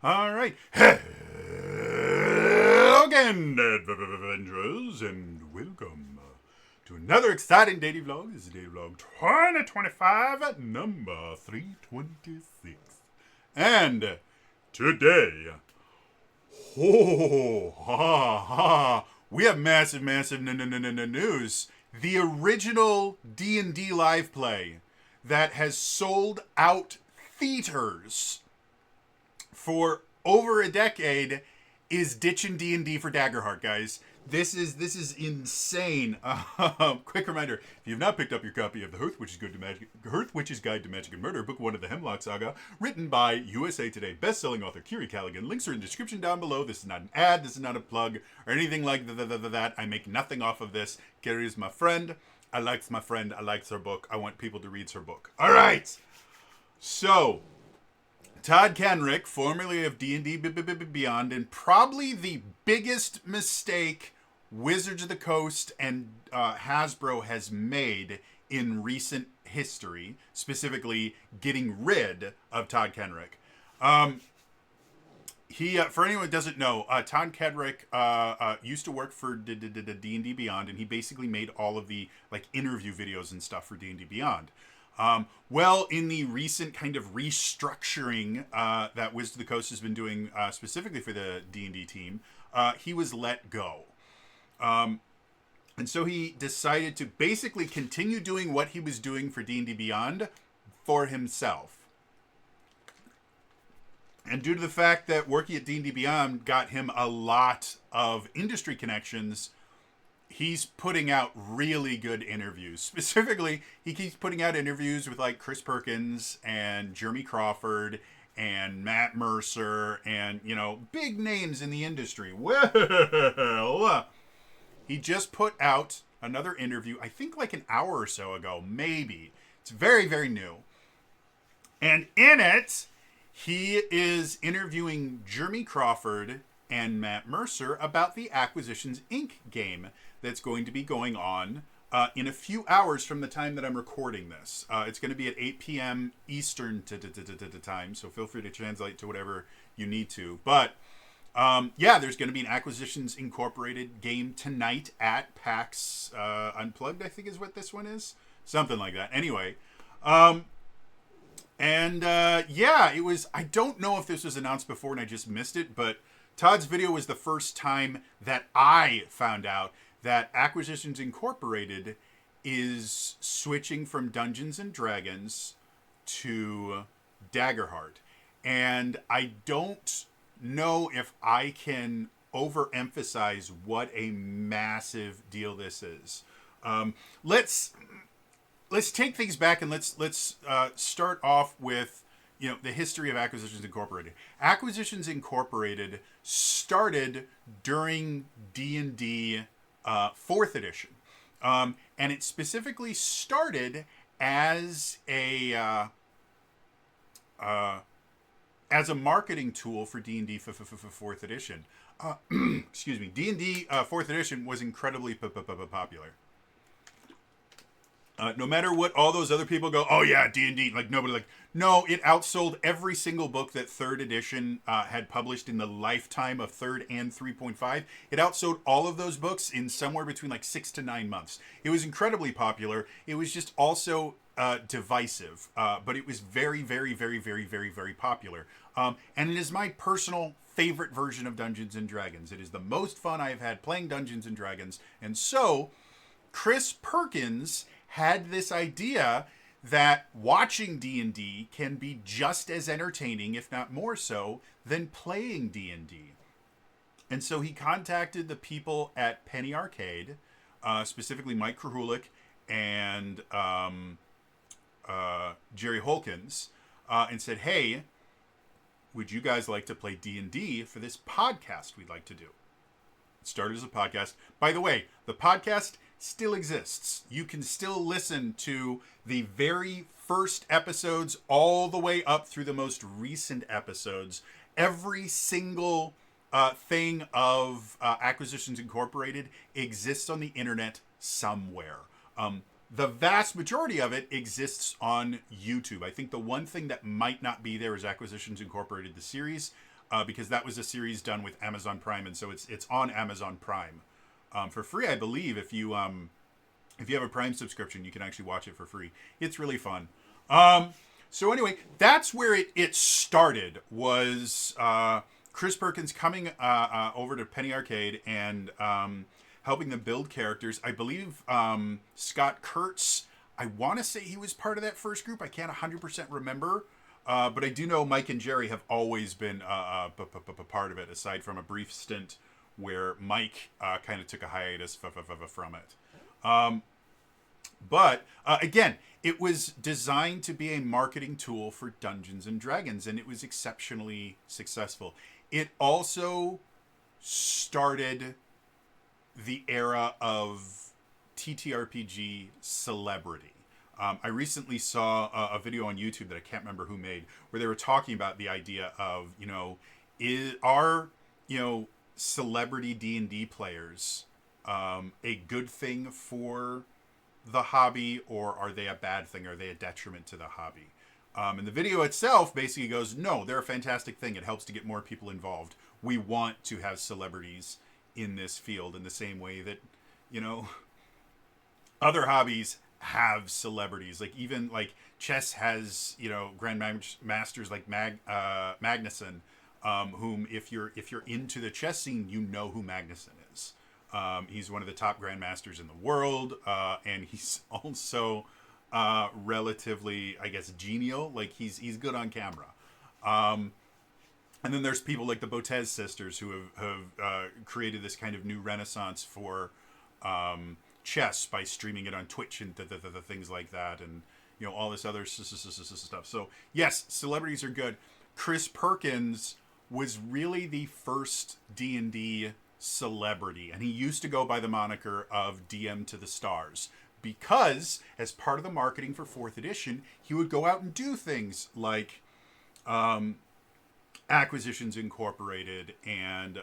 All right. Hello again, adventurers, and welcome to another exciting daily vlog. This is daily vlog 2025 at number 326. And today, we have massive news. The original D&D live play that has sold out theaters for over a decade is ditching D&D for Daggerheart, guys. This is insane. Quick reminder: if you have not picked up your copy of the Hearth Witch's Guide to Magic and Murder, Book 1 of the Hemlock Saga, written by USA Today best-selling author Kiri Callaghan, links are in the description down below. This is not an ad. This is not a plug or anything like that. I make nothing off of this. Kiri is my friend. I likes my friend. I likes her book. I want people to read her book. All right. So, Todd Kenreck, formerly of D&D Beyond, and probably the biggest mistake Wizards of the Coast and Hasbro has made in recent history, specifically getting rid of Todd Kenreck. He, for anyone who doesn't know, Todd Kenreck used to work for D&D Beyond, and he basically made all of the interview videos and stuff for D&D Beyond. Well, in the recent kind of restructuring that Wizards of the Coast has been doing specifically for the D&D team, he was let go. And so he decided to basically continue doing what he was doing for D&D Beyond for himself. And due to the fact that working at D&D Beyond got him a lot of industry connections, he's putting out really good interviews. Specifically, he keeps putting out interviews with Chris Perkins and Jeremy Crawford and Matt Mercer and, big names in the industry. Well, he just put out another interview, I think an hour or so ago, maybe. It's very, very new. And in it, he is interviewing Jeremy Crawford and Matt Mercer about the Acquisitions Inc. game that's going to be going on in a few hours from the time that I'm recording this. It's going to be at 8 p.m. Eastern time, so feel free to translate to whatever you need to. But, there's going to be an Acquisitions Incorporated game tonight at PAX Unplugged, I think is what this one is. Something like that. Anyway, it was, I don't know if this was announced before and I just missed it, but Todd's video was the first time that I found out that Acquisitions Incorporated is switching from Dungeons and Dragons to Daggerheart. And I don't know if I can overemphasize what a massive deal this is. Let's take things back and let's start off with the history of Acquisitions Incorporated. Acquisitions Incorporated started during D&D 4th edition, and it specifically started as a marketing tool for D&D 4th edition. Excuse me. D&D 4th edition was incredibly popular. No matter what all those other people go, oh yeah, D&D, nobody no, it outsold every single book that 3rd edition had published in the lifetime of 3rd and 3.5. It outsold all of those books in somewhere between 6 to 9 months. It was incredibly popular. It was just also divisive, but it was very, very, very, very, very, very popular. And it is my personal favorite version of Dungeons and Dragons. It is the most fun I have had playing Dungeons and Dragons. And so, Chris Perkins had this idea that watching D&D can be just as entertaining, if not more so, than playing D&D. And so he contacted the people at Penny Arcade, specifically Mike Krahulik and Jerry Holkins, and said, hey, would you guys like to play D&D for this podcast we'd like to do? It started as a podcast. By the way, the podcast still exists. You can still listen to the very first episodes all the way up through the most recent episodes. Every single thing of Acquisitions Incorporated exists on the internet somewhere. The vast majority of it exists on YouTube. I think the one thing that might not be there is Acquisitions Incorporated, the series. because that was a series done with Amazon Prime, and so it's on Amazon Prime for free, I believe. If you have a Prime subscription, you can actually watch it for free. It's really fun. So anyway, that's where it started. Was Chris Perkins coming over to Penny Arcade and helping them build characters. I believe Scott Kurtz, I want to say he was part of that first group. I can't 100% remember. But I do know Mike and Jerry have always been part of it, aside from a brief stint where Mike kind of took a hiatus from it. But again, it was designed to be a marketing tool for Dungeons and Dragons, and it was exceptionally successful. It also started the era of TTRPG celebrity. I recently saw a video on YouTube that I can't remember who made, where they were talking about the idea of, are celebrity D&D players a good thing for the hobby, or are they a bad thing? Are they a detriment to the hobby? And the video itself basically goes, no, they're a fantastic thing. It helps to get more people involved. We want to have celebrities in this field in the same way that, other hobbies have celebrities. Like even like chess has, grandmasters like Magnuson, whom if you're into the chess scene, you know who Magnuson is. He's one of the top grandmasters in the world, and he's also relatively, I guess, genial. Like he's good on camera. And then there's people like the Botez sisters who have created this kind of new renaissance for chess by streaming it on Twitch and things like that, and all this other stuff. So yes, celebrities are good. Chris Perkins was really the first D&D celebrity, and he used to go by the moniker of DM to the Stars, because as part of the marketing for 4th edition, he would go out and do things like Acquisitions Incorporated and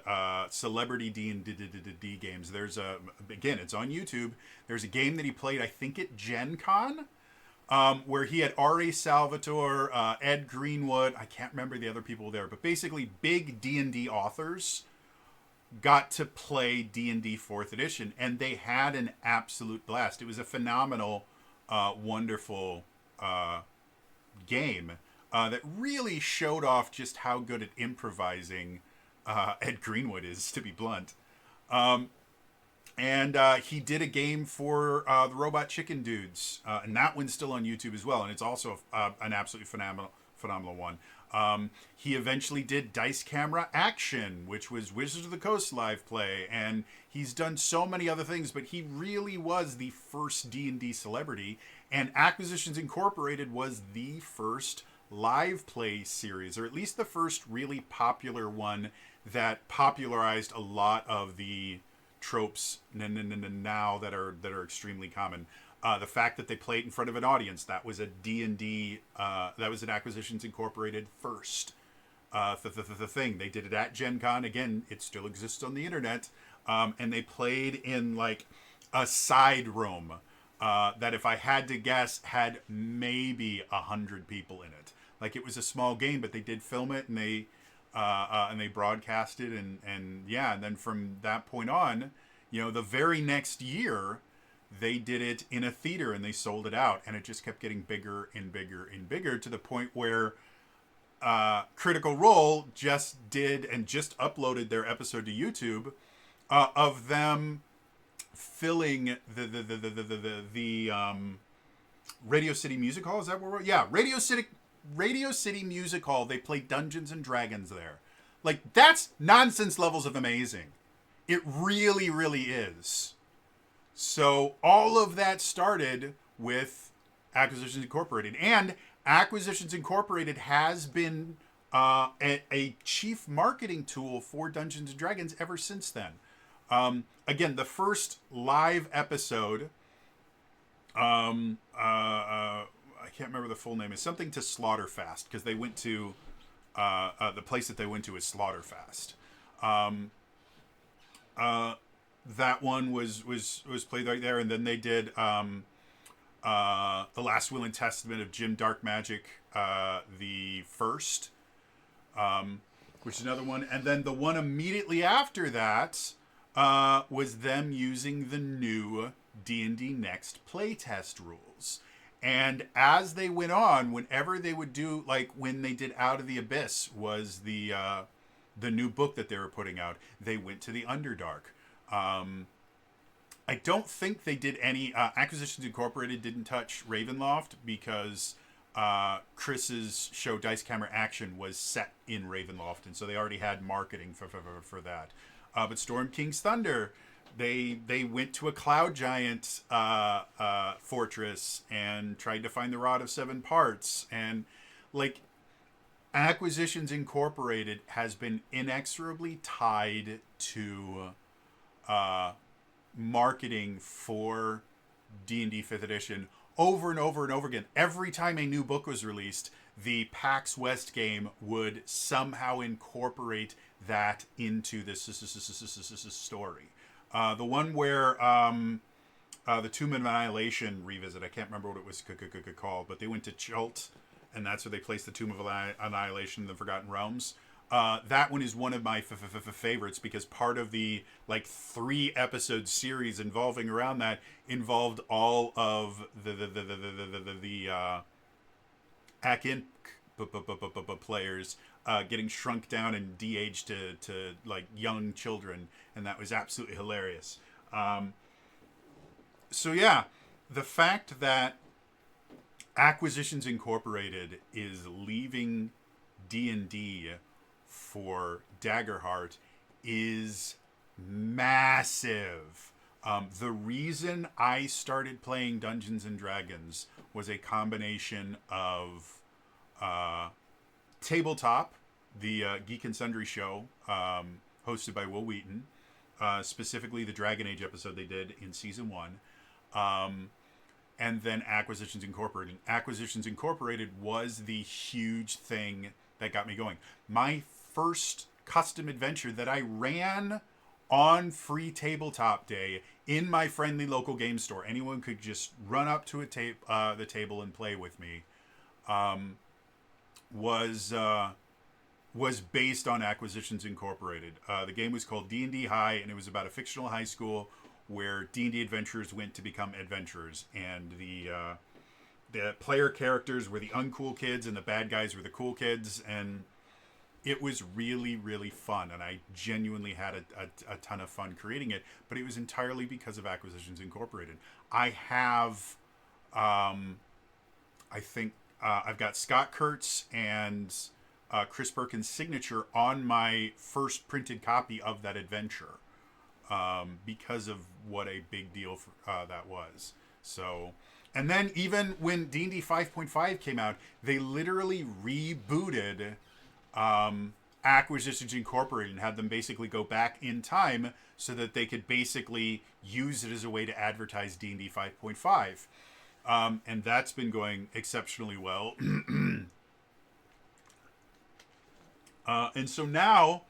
celebrity D&D games. There's again, it's on YouTube. There's a game that he played, I think at Gen Con, where he had R.A. Salvatore, Ed Greenwood, I can't remember the other people there, but basically big D&D authors got to play D&D 4th edition, and they had an absolute blast. It was a phenomenal, wonderful game that really showed off just how good at improvising Ed Greenwood is, to be blunt. And he did a game for the Robot Chicken Dudes, and that one's still on YouTube as well, and it's also an absolutely phenomenal one. He eventually did Dice Camera Action, which was Wizards of the Coast live play, and he's done so many other things, but he really was the first D&D celebrity, and Acquisitions Incorporated was the first live play series, or at least the first really popular one that popularized a lot of the tropes now that are extremely common. The fact that they played in front of an audience, that was a D&D, that was an Acquisitions Incorporated first the thing. They did it at Gen Con. Again, it still exists on the internet. And they played in like a side room that, if I had to guess, had maybe 100 people in it. Like, it was a small game, but they did film it, and they broadcast it, and yeah, and then from that point on, the very next year, they did it in a theater and they sold it out, and it just kept getting bigger and bigger and bigger, to the point where Critical Role just uploaded their episode to YouTube of them filling the Radio City Music Hall. Is that where we're? Yeah, Radio City Music Hall. They played Dungeons and Dragons there. Like, that's nonsense levels of amazing. It really, really is. So all of that started with Acquisitions Incorporated, and Acquisitions Incorporated has been a chief marketing tool for Dungeons and Dragons ever since then. Again, the first live episode, I can't remember the full name. It's something to Slaughterfast, because they went to the place that they went to is Slaughterfast. That one was played right there, and then they did The Last Will and Testament of Jim Dark Magic, the first. which is another one. And then the one immediately after that was them using the new D&D Next playtest rules. And as they went on, whenever they would do, like when they did Out of the Abyss was the new book that they were putting out, they went to the Underdark. I don't think they did any, Acquisitions Incorporated didn't touch Ravenloft because Chris's show Dice Camera Action was set in Ravenloft, and so they already had marketing for that. But Storm King's Thunder, they went to a cloud giant fortress and tried to find the Rod of Seven Parts, and like Acquisitions Incorporated has been inexorably tied to marketing for D&D 5th edition over and over and over again. Every time a new book was released, the PAX West game would somehow incorporate that into this story. The one where the Tomb of Annihilation revisit, I can't remember what it was called, but they went to Chult, and that's where they placed the Tomb of Annihilation in the Forgotten Realms. That one is one of my favorites because part of the like 3-episode series involving around that involved all of the Akin players getting shrunk down and de-aged to like young children, and that was absolutely hilarious. So yeah, the fact that Acquisitions Incorporated is leaving D&D for Daggerheart is massive. The reason I started playing Dungeons and Dragons was a combination of Tabletop, the Geek and Sundry show, hosted by Will Wheaton, specifically the Dragon Age episode they did in season 1, and then Acquisitions Incorporated. Acquisitions Incorporated was the huge thing that got me going. My first custom adventure that I ran on free tabletop day in my friendly local game store. Anyone could just run up to the table and play with me. Was based on Acquisitions Incorporated. The game was called D&D High, and it was about a fictional high school where D&D adventurers went to become adventurers, and the player characters were the uncool kids, and the bad guys were the cool kids, and it was really, really fun, and I genuinely had a ton of fun creating it, but it was entirely because of Acquisitions Incorporated. I have, I think, I've got Scott Kurtz and Chris Perkins' signature on my first printed copy of that adventure because of what a big deal that was. So, and then even when D&D 5.5 came out, they literally rebooted Acquisitions Incorporated and had them basically go back in time so that they could basically use it as a way to advertise D&D 5.5. And that's been going exceptionally well. And so now,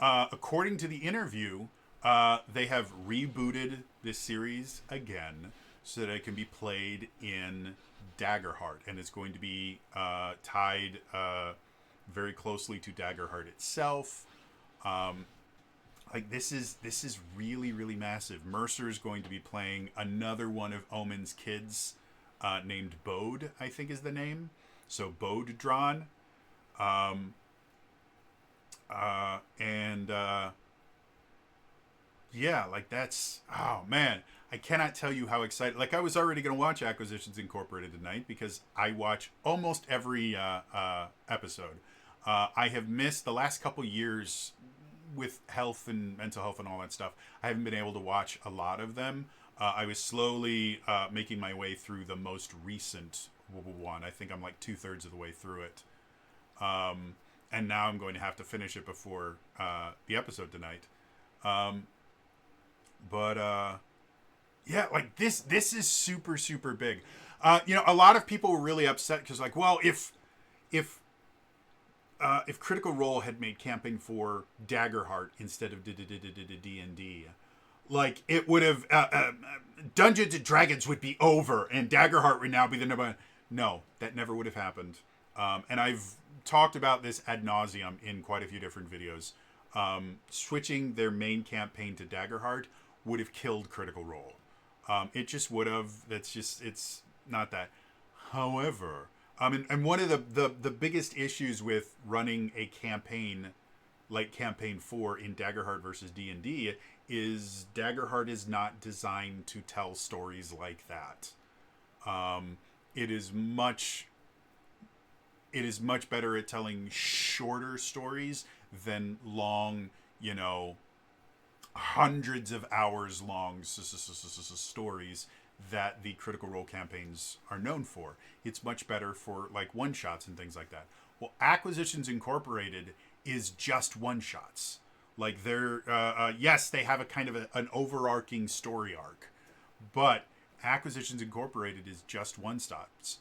according to the interview, they have rebooted this series again so that it can be played in Daggerheart. And it's going to be tied very closely to Daggerheart itself. Like this is really, really massive. Mercer's going to be playing another one of Omen's kids, named Bode, I think is the name. So Bode Drawn. Yeah, like that's, oh man, I cannot tell you how excited. Like I was already going to watch Acquisitions Incorporated tonight because I watch almost every episode. I have missed the last couple years with health and mental health and all that stuff. I haven't been able to watch a lot of them. I was slowly making my way through the most recent one. I think I'm like 2/3 of the way through it. And now I'm going to have to finish it before the episode tonight. Yeah, like this is super, super big. A lot of people were really upset because like, well, if Critical Role had made camping for Daggerheart instead of D&D, like it would have Dungeons and Dragons would be over and Daggerheart would now be the number one. No, that never would have happened. And I've talked about this ad nauseum in quite a few different videos. Switching their main campaign to Daggerheart would have killed Critical Role. It just would have. It's not that. However, and one of the biggest issues with running a campaign like Campaign 4 in Daggerheart versus D&D is Daggerheart is not designed to tell stories like that. It is much better at telling shorter stories than long, hundreds of hours long stories that the Critical Role campaigns are known for. It's much better for like one shots and things like that. Well, Acquisitions Incorporated is just one shots. Like they're yes, they have a kind of an overarching story arc, but Acquisitions Incorporated is just one shots.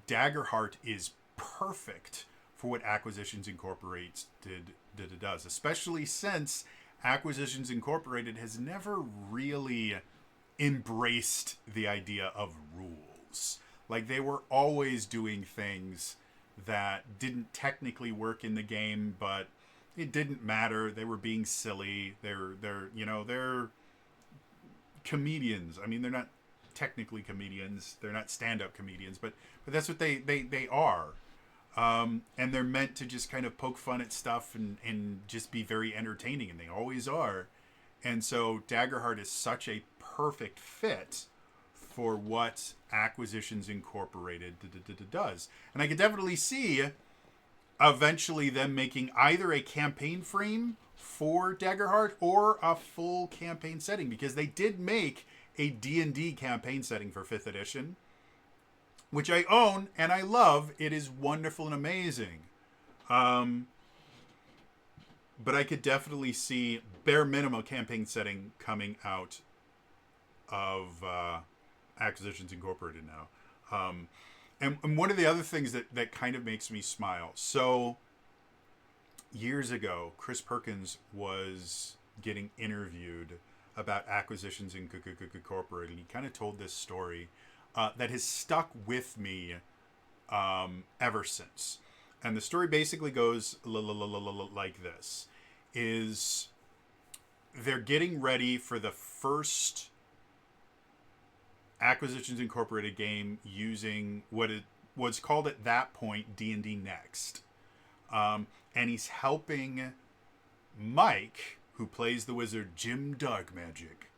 Daggerheart is perfect for what Acquisitions Incorporated does, especially since Acquisitions Incorporated has never really embraced the idea of rules. Like they were always doing things that didn't technically work in the game, but it didn't matter. They were being silly. They're comedians. I mean, they're not technically comedians. They're not stand-up comedians, but that's what they are. And they're meant to just kind of poke fun at stuff and just be very entertaining, and they always are. And so Daggerheart is such a perfect fit for what Acquisitions Incorporated does. And I could definitely see eventually them making either a campaign frame for Daggerheart or a full campaign setting, because they did make a D&D campaign setting for 5th edition, which I own and I love. It is wonderful and amazing. But I could definitely see bare minimum campaign setting coming out of Acquisitions Incorporated now. And one of the other things that kind of makes me smile. So years ago, Chris Perkins was getting interviewed about Acquisitions Incorporated. He kind of told this story that has stuck with me ever since. And the story basically goes like this. Is they're getting ready for the first Acquisitions Incorporated game using what it was called at that point D&D Next. And he's helping Mike, who plays the wizard Jim Darkmagic.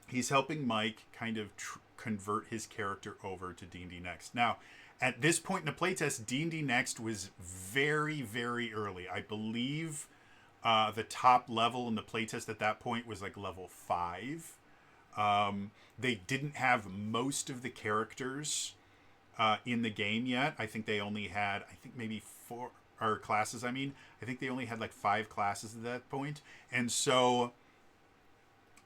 He's helping Mike kind of convert his character over to D&D Next. Now, at this point in the playtest, D&D Next was very, very early. I believe the top level in the playtest at that point was like level 5. They didn't have most of the characters in the game yet. I think they only had, maybe 4 or classes. I think they only had like 5 classes at that point. And so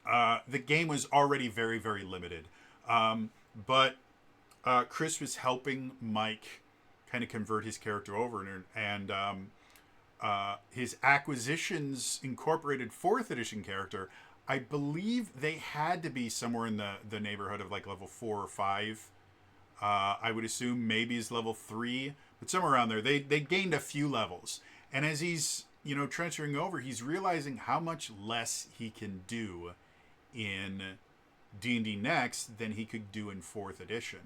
the game was already very, very limited. But Chris was helping Mike kind of convert his character over, and his Acquisitions Incorporated 4th edition character, I believe they had to be somewhere in the neighborhood of like level 4 or 5. I would assume maybe is level 3, but somewhere around there. They gained a few levels. And as he's, transferring over, he's realizing how much less he can do in D&D Next than he could do in 4th edition.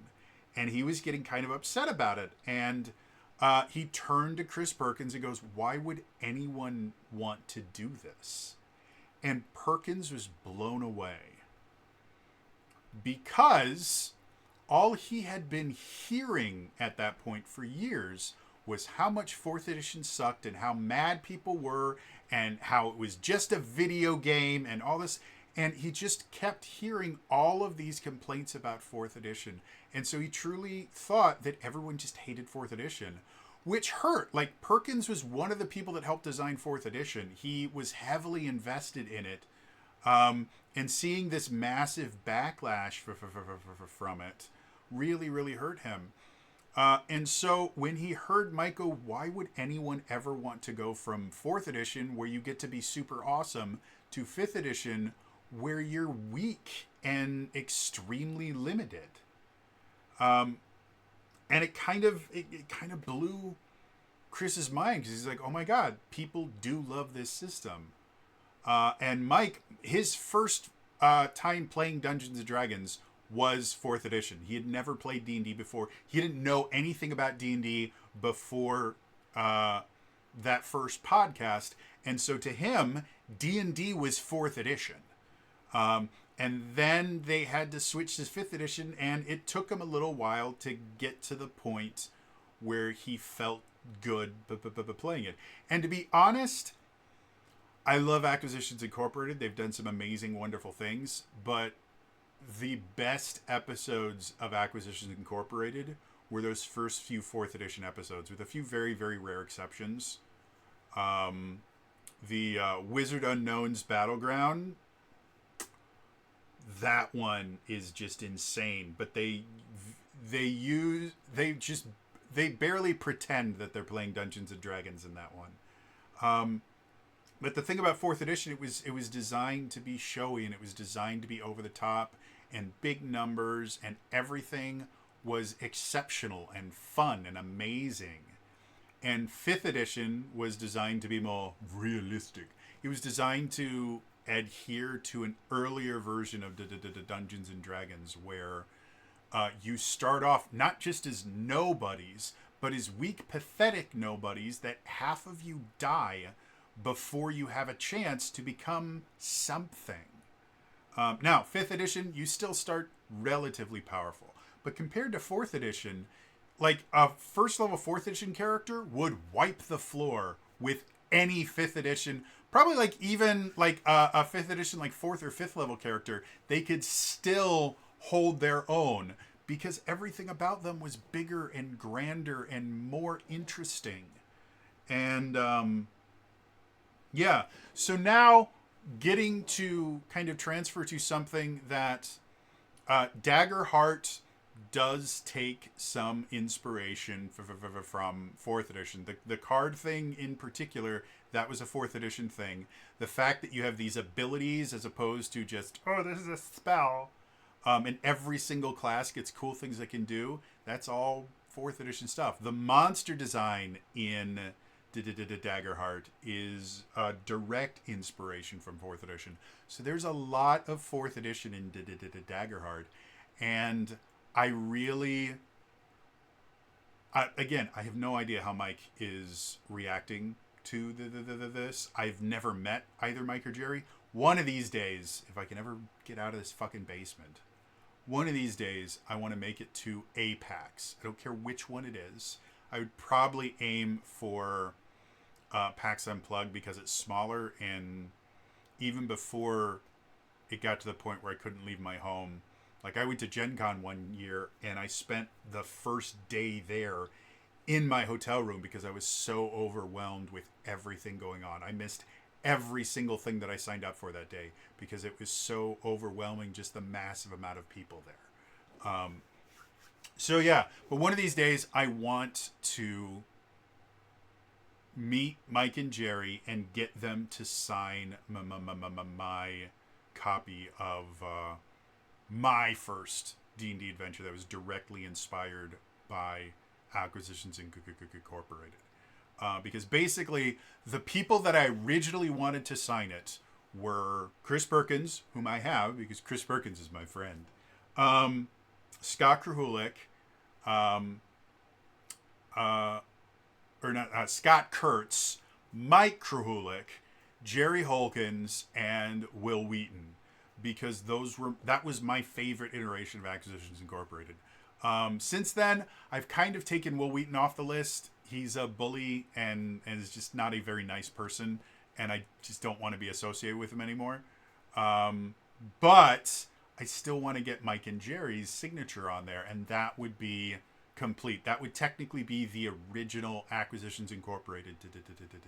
And he was getting kind of upset about it. And he turned to Chris Perkins and goes, "Why would anyone want to do this?" And Perkins was blown away, because all he had been hearing at that point for years was how much 4th edition sucked and how mad people were and how it was just a video game and all this. And he just kept hearing all of these complaints about 4th edition. And so he truly thought that everyone just hated 4th edition, which hurt. Like, Perkins was one of the people that helped design 4th edition. He was heavily invested in it. And seeing this massive backlash from it really, really hurt him. And so when he heard Mike go, "Why would anyone ever want to go from 4th edition, where you get to be super awesome, to 5th edition, where you're weak and extremely limited?" And it kind of blew Chris's mind, because he's like, oh my god, people do love this system. And Mike, his first time playing Dungeons and Dragons was 4th edition. He had never played D&D before. He didn't know anything about D&D before that first podcast. And so to him, D&D was 4th edition. And then they had to switch to 5th edition, and it took him a little while to get to the point where he felt good playing it. And to be honest, I love Acquisitions Incorporated. They've done some amazing, wonderful things, but the best episodes of Acquisitions Incorporated were those first few 4th edition episodes, with a few very, very rare exceptions. The Wizard Unknown's Battleground, that one is just insane. But they barely pretend that they're playing Dungeons and Dragons in that one. But the thing about 4th edition, it was designed to be showy, and it was designed to be over the top and big numbers, and everything was exceptional and fun and amazing. And 5th edition was designed to be more realistic. It was designed to adhere to an earlier version of Dungeons and Dragons, where you start off not just as nobodies, but as weak, pathetic nobodies that half of you die before you have a chance to become something. Now, 5th edition, you still start relatively powerful. But compared to 4th edition, like a first level 4th edition character would wipe the floor with any 5th edition. Probably like even like a 5th edition, like 4th or 5th level character, they could still hold their own, because everything about them was bigger and grander and more interesting. And yeah, so now getting to kind of transfer to something that Daggerheart does take some inspiration from 4th edition. The card thing in particular, that was a 4th edition thing. The fact that you have these abilities as opposed to just, oh, this is a spell. And every single class gets cool things they can do. That's all 4th edition stuff. The monster design in Daggerheart is a direct inspiration from 4th edition. So there's a lot of 4th edition in Daggerheart. And I really, again, I have no idea how Mike is reacting to this. I've never met either Mike or Jerry. One of these days, if I can ever get out of this fucking basement, one of these days I want to make it to a PAX. I don't care which one it is. I would probably aim for PAX Unplugged, because it's smaller, and even before it got to the point where I couldn't leave my home, like I went to Gen Con one year and I spent the first day there in my hotel room because I was so overwhelmed with everything going on. I missed every single thing that I signed up for that day because it was so overwhelming, just the massive amount of people there. So yeah, but one of these days I want to meet Mike and Jerry and get them to sign my copy of my first D&D adventure that was directly inspired by Acquisitions Incorporated. Because basically, the people that I originally wanted to sign it were Chris Perkins, whom I have, because Chris Perkins is my friend, Scott Krahulik, Scott Kurtz, Mike Krahulik, Jerry Holkins, and Will Wheaton, because that was my favorite iteration of Acquisitions Incorporated. Since then, I've kind of taken Will Wheaton off the list. He's a bully and is just not a very nice person, and I just don't want to be associated with him anymore. But I still want to get Mike and Jerry's signature on there, and that would be complete. That would technically be the original Acquisitions Incorporated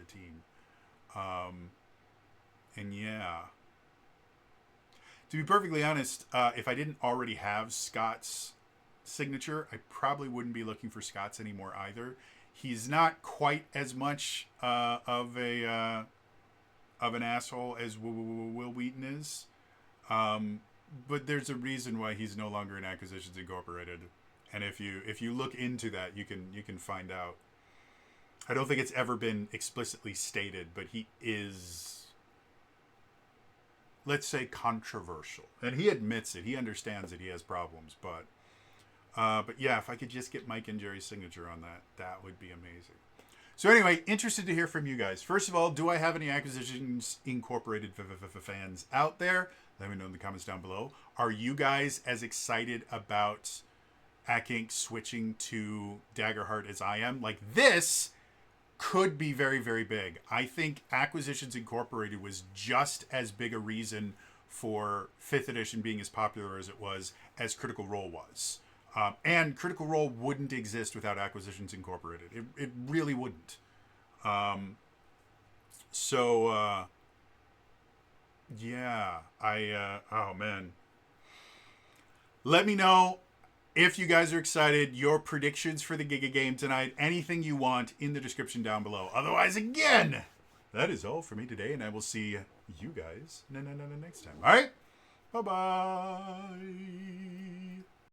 team. And yeah. To be perfectly honest, if I didn't already have Scott's signature, I probably wouldn't be looking for Scott's anymore either. He's not quite as much of an asshole as Will Wheaton is, but there's a reason why he's no longer in Acquisitions Incorporated, And if you look into that, you can find out. I don't think it's ever been explicitly stated, but he is, let's say, controversial. And he admits it. He understands that he has problems, but yeah, if I could just get Mike and Jerry's signature on that, that would be amazing. So anyway, interested to hear from you guys. First of all, do I have any Acquisitions Incorporated fans out there? Let me know in the comments down below. Are you guys as excited about ACK Inc. switching to Daggerheart as I am? Like, this could be very, very big. I think Acquisitions Incorporated was just as big a reason for 5th edition being as popular as it was as Critical Role was. And Critical Role wouldn't exist without Acquisitions Incorporated. It really wouldn't. Yeah, oh man. Let me know if you guys are excited, your predictions for the Giga game tonight, anything you want in the description down below. Otherwise, again, that is all for me today, and I will see you guys next time. All right? Bye-bye.